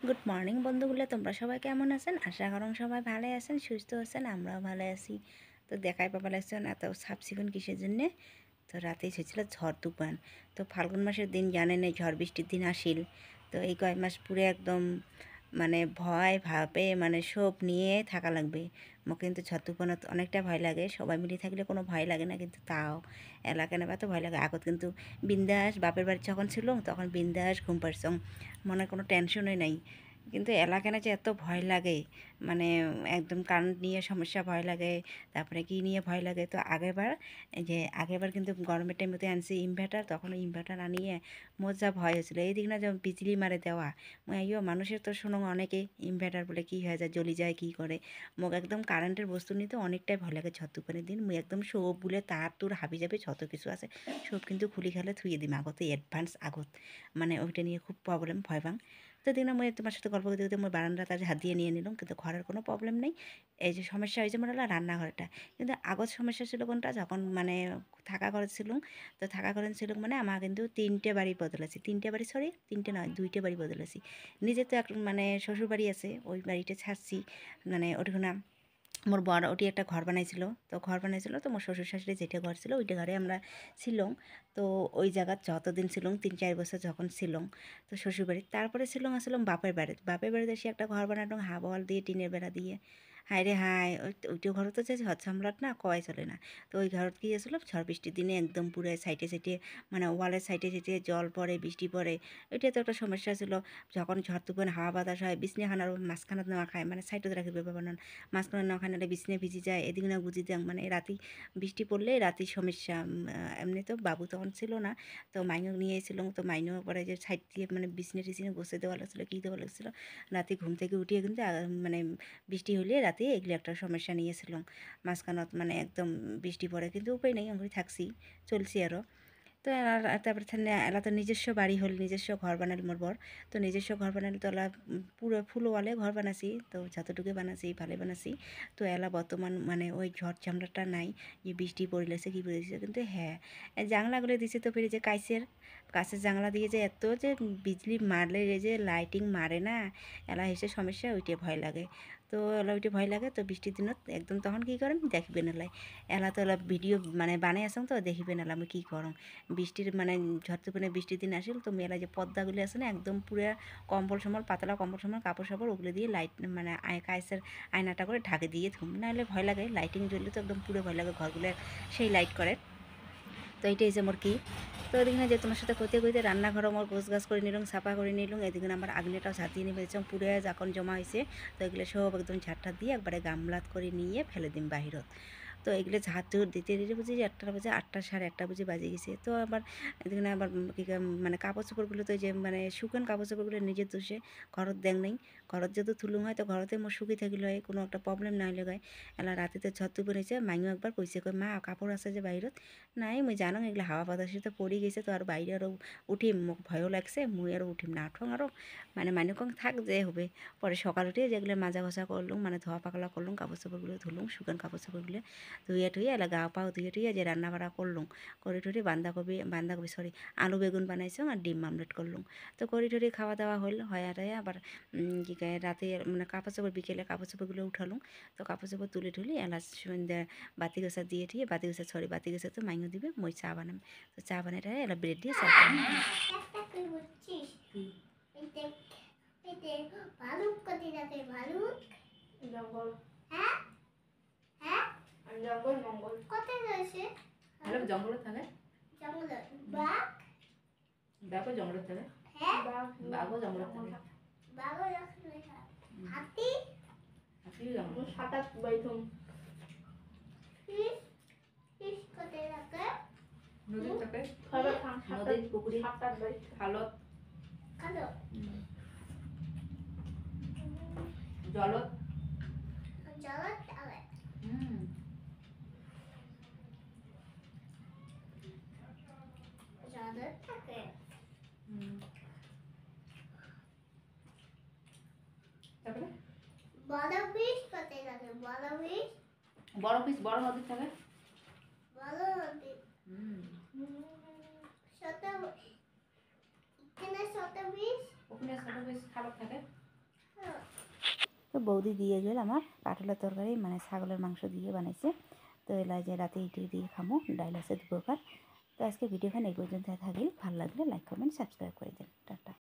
Good morning বন্ধুগুলো, তোমরা সবাই কেমন আছেন? আশা করুন সবাই ভালো আছেন, সুস্থ আছেন, আমরাও ভালো আছি। তো দেখাই পাবা লাগছে না এত সাবসিকুন কিসের জন্যে? তো রাতেই হয়েছিল ঝড় তুফান। তো ফাল্গুন মাসের দিন জানেন এই ঝড় বৃষ্টির দিন আসিল। তো এই কয় মাস পুরো একদম মানে ভয় ভাবে মানে সব নিয়ে থাকা লাগবে। মোক কিন্তু ঝড় তুফানত অনেকটা ভয় লাগে, সবাই মিলে থাকলে কোনো ভয় লাগে না, কিন্তু তাও এলাকা নেবা তো ভয় লাগে। আগত কিন্তু বিন্দাস বাপের বাড়ি যখন ছিল তখন বিন্দাস ঘুম পারছং, মনে কোনো টেনশনই নাই। কিন্তু এলাকা না যে এত ভয় লাগে, মানে একদম কারেন্ট নিয়ে সমস্যা ভয় লাগে, তারপরে কি নিয়ে ভয় লাগে। তো আগেবার কিন্তু গরমের টাইমতে আনছি ইনভার্টার, তখন ইনভার্টার আনিয়ে মজা ভয় হয়েছিল। এই দিক না যেমন বিজলি মারে দেওয়া, আইও মানুষের তো শুনো অনেকে ইনভার্টার বলে কী হয়ে যায়, জ্বলি যায় কী করে। মোক একদম কারেন্টের বস্তু নিতে অনেকটাই ভয় লাগে। ছতুকানের দিন মুই একদম সব বলে তার তোর হাবি যাবে যত কিছু আছে সব কিন্তু খুলি খেলে থুয়ে দিম আগতে, অ্যাডভান্স আগত, মানে ওইটা নিয়ে খুব প্রবলেম ভয় পাং। তো দিন মই তোমার সাথে গল্প করতে করতে মই বারান্দাটা হাত দিয়ে নিয়ে নিলাম, কিন্তু ঘরের কোনো প্রবলেম নেই। এই যে সমস্যা হয়েছে মনে হলো রান্নাঘরটা, কিন্তু আগত সমস্যা ছিল কোনটা, যখন মানে থাকা ঘরে ছিলুম। তো থাকা ঘরে ছিলুম মানে আমার কিন্তু তিনটে বাড়ি বদলেছি, তিনটে বাড়ি সরি তিনটে নয় দুইটে বাড়ি বদলেছি। নিজে তো এক মানে শ্বশুর বাড়ি আছে, ওই বাড়িটা ছাড়ছি, মানে ওঠুনা মোর বড় ওটি একটা ঘর বানাইছিল। তো ঘর বানাইছিল তো মোর শ্বশুর শাশুড়ি যেটা ঘর ছিল ওইটা ঘরে আমরা ছিলাম। তো ওই জায়গা যতদিন ছিলাম 3-4 বছর যখন ছিলাম, তো শ্বশুরবাড়ি তারপরে ছিলাম আসলাম বাপের বাড়িতে এসে একটা ঘর বানালাম হাফ ওয়াল দিয়ে টিনের বেড়া দিয়ে। হায় রে হায়, ওইটা ঘর তো চাইছে হজ সম্রাট না কয় চলে না। তো ওই ঘরত কি হয়েছিল, ঝড় বৃষ্টির দিনে একদম পুরো সাইডে সাইডে মানে ওয়ালের সাইডে সাইডে জল পড়ে বৃষ্টি পড়ে। ওইটা তো একটা সমস্যা ছিল। যখন ঝড় তুফান হাওয়া বাতাস হয় বিছনাখানার মাঝখানত নেওয়া খায়, মানে সাইডত রাখিবে বানান, মাঝখানে নেওয়া নাহলে বিছনে ভিজি যায়, এদিক না গুজি দেন, মানে রাতি বৃষ্টি পড়লে রাতি সমস্যা। এমনি তো বাবু তখন ছিল না, তো মাইনও নিয়ে এসেছিলাম। তো মাইনও পরে যে সাইড দিয়ে মানে বিছনে টিছনে বসে দেওয়া লাগছিলো, কী দেওয়া লাগছিলো। রাতে ঘুম থেকে উঠিয়ে কিন্তু মানে বৃষ্টি হলে রাতে এগুলি একটা সমস্যা নিয়েছিলাম মাঝখানত, মানে একদম বৃষ্টি পড়ে কিন্তু উপায় নেই, আমি থাকছি চলছি আরও। তো তারপরে এলা তো নিজস্ব বাড়ি হল, নিজস্ব ঘর বানাল মোর বর। তো নিজস্ব ঘর বানালে তো এলা পুরো ফুল ওয়ালে ঘর বানাছি, তো যতটুকু বানাছি ভালো বানাছি। তো এলা বর্তমান মানে ওই ঝড় ঝামলাটা নাই, যে বৃষ্টি পড়লেছে কী পড়েছে। কিন্তু হ্যাঁ, জানলাগুলো দিছে তো ফিরে যে কাছের জানলা দিয়ে যে এত যে বিজলি মারলে যে লাইটিং মারে না, এলা এসে সমস্যা ওইটা ভয় লাগে। তো এলা ওইটা ভয় লাগে। তো বৃষ্টির দিনত একদম তখন কী করেন দেখবে নালাই, এলা তো এলা ভিডিও মানে বানাই আসং তো দেখিবে নালা আমি কী করং। বৃষ্টির মানে ঝড় তুফানে বৃষ্টির দিন আসিল তো মেলা যে পর্দাগুলি আছে না একদম পুরো কম্বল সমল পাতলা কম্বল সমল কাপড় সাপড় ওগুলো দিয়ে লাইট মানে কাঁচের আয়নাটা করে ঢাকে দিয়ে থুম, নাহলে ভয় লাগে। লাইটিং জ্বললে তো একদম পুরো ভয় লাগে, ঘরগুলো সেই লাইট করে। তো এইটাই যে মোর কি। তো ওইদিকে যে তোমার সাথে কইতে কইতে রান্নাঘরও মোর গোছ গাছ করে নিলুম, সাফা করে নিলুম। এদিকে আমার আগ্নেটাও ঝাঁটিয়ে নিয়ে ফেলেছিলাম, পুরো যখন জমা হয়েছে। তো এগুলো সব একদম ঝাঁটটা দিয়ে একবারে গামলাত করে নিয়ে ফেলে দিম বাহিরত। তো এগুলো ঝাঁট ঝুট দিতে দিতে বুঝি যে 1টা বাজে, 8টা সাড়ে 1টা বুঝি বাজে গেছে। তো আবার এদিকে আবার কি মানে কাপড় চোপড়গুলো তো যে মানে শুকান কাপড় চোপড়গুলো নিজের দোষে ঘরত দেখ নেই, ঘরত যদি থুলুম হয় তো ঘরতে মোর শুকি থাকিল হয়, কোনো একটা প্রবলেম না হলে গায়। এলা রাতিতে ঝড় তুফান হয়েছে, মাইও একবার কইছে কই মা কাপড় আছে যে বাইরত। নাই মুই জানো এগুলো হাওয়া বাতাসে তো পড়ে গেছে, তো আর বাইরে আরও উঠিম, মোক ভয়ও লাগছে, মুই আরও উঠিম না আঠং আরও, মানে কং থাক যে হবে। পরে সকাল উঠে যেগুলো মাজা ঘষা করলুম, মানে ধোয়া পাকলা করলুম, কাপড় চোপড়গুলো ধুলুম, শুকান কাপড় চোপড়গুলো ধুয়ে টুয়ে এলা গা পাও ধুয়ে টুয়ে যে রান্না বাড়া করলুম। করে টুরে বান্ধাকপি সরি আলু বেগুন বানাইছং আর ডিম আমলেট করলুম। তো করে টুরে খাওয়া দাওয়া হল হয় আর আবার কী কয় রাতে মানে কাপড় চোপড় বিকেলে কাপড় চোপড়গুলো উঠালুম। তো কাপড় চোপড় তুলে টুলি এলা সন্ধ্যা বাতি গোসা দিয়ে ঠিয়ে বাতি গোসা তো মাইও দিবে, মই চা বানাম। তো চা বানাই এলা ব্রেড দিয়ে চা ভালুক কোথায় থাকে? ভালুক জঙ্গল। হ্যাঁ হ্যাঁ জঙ্গল মঙ্গল কোথায় রয়েছে? ভালো জঙ্গলে থাকে, জঙ্গলে। বাঘ বাঘও জঙ্গলে থাকে। হ্যাঁ বাঘও জঙ্গলে থাকে। বাঘও জঙ্গলে থাকে। হাতি হাতিও জঙ্গলে সাতাত বাইথুম। ফিশ কোথায় থাকে? নদীর থাকে, নদীর পুকুরে সাতাত বাইথ খালত খালো জলত জলত থাকে। জলত থাকে। তারপরে বড় ফিশ কোথায় থাকে? বড় ফিশ বড় নদীর থাকে। বড় নদী ছোট এখানে ছোট ফিশ ওখানে ছোট বেশ খালত থাকে। তো বৌদি দিয়ে গেল আমার কাঁঠালের তরকারি মানে ছাগলের মাংস দিয়ে বানাইছে। তো এলা যে রাতে ইটি দিয়ে খামো, ডাইল আছে 2 প্রকার। তো আজকে ভিডিওখানে এই পর্যন্ত থাকি। ভালো লাগলে লাইক কমেন্ট সাবস্ক্রাইব করে দিন। টাটা।